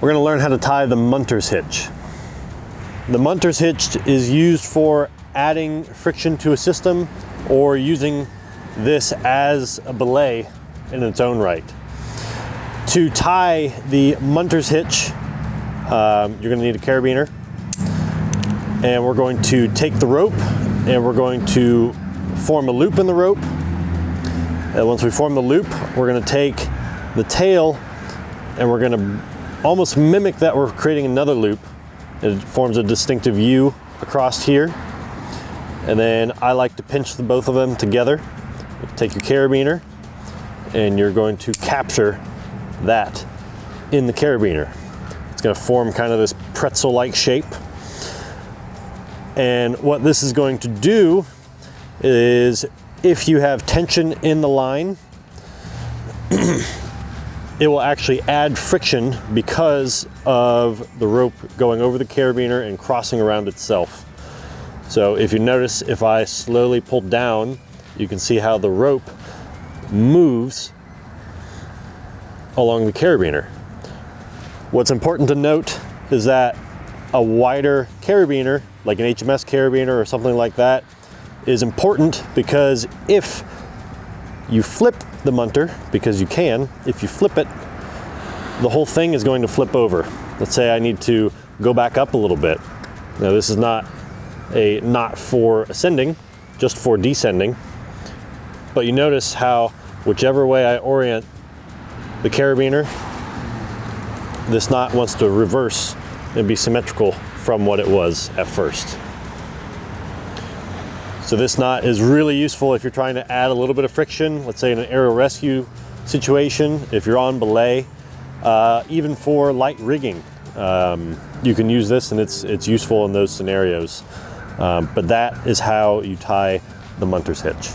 we're going to learn how to tie the Munter's hitch. The Munter's hitch is used for adding friction to a system or using this as a belay in its own right. To tie the Munter's hitch, you're going to need a carabiner, and we're going to take the rope and we're going to form a loop in the rope. And once we form the loop, we're going to take the tail and we're going to almost mimic that we're creating another loop. It forms a distinctive U across here. And then I like to pinch the both of them together. Take your carabiner and you're going to capture that in the carabiner. It's going to form kind of this pretzel-like shape. And what this is going to do is, if you have tension in the line, it will actually add friction because of the rope going over the carabiner and crossing around itself. So if you notice, if I slowly pull down, you can see how the rope moves along the carabiner. What's important to note is that a wider carabiner, like an HMS carabiner or something like that, is important because if you flip the Munter, because you can, if you flip it, the whole thing is going to flip over. Let's say I need to go back up a little bit. Now this is not for ascending, just for descending. But you notice how whichever way I orient the carabiner, this knot wants to reverse and be symmetrical from what it was at first. So this knot is really useful if you're trying to add a little bit of friction, let's say in an aerial rescue situation, if you're on belay, even for light rigging. You can use this and it's useful in those scenarios. But that is how you tie the Munter's hitch.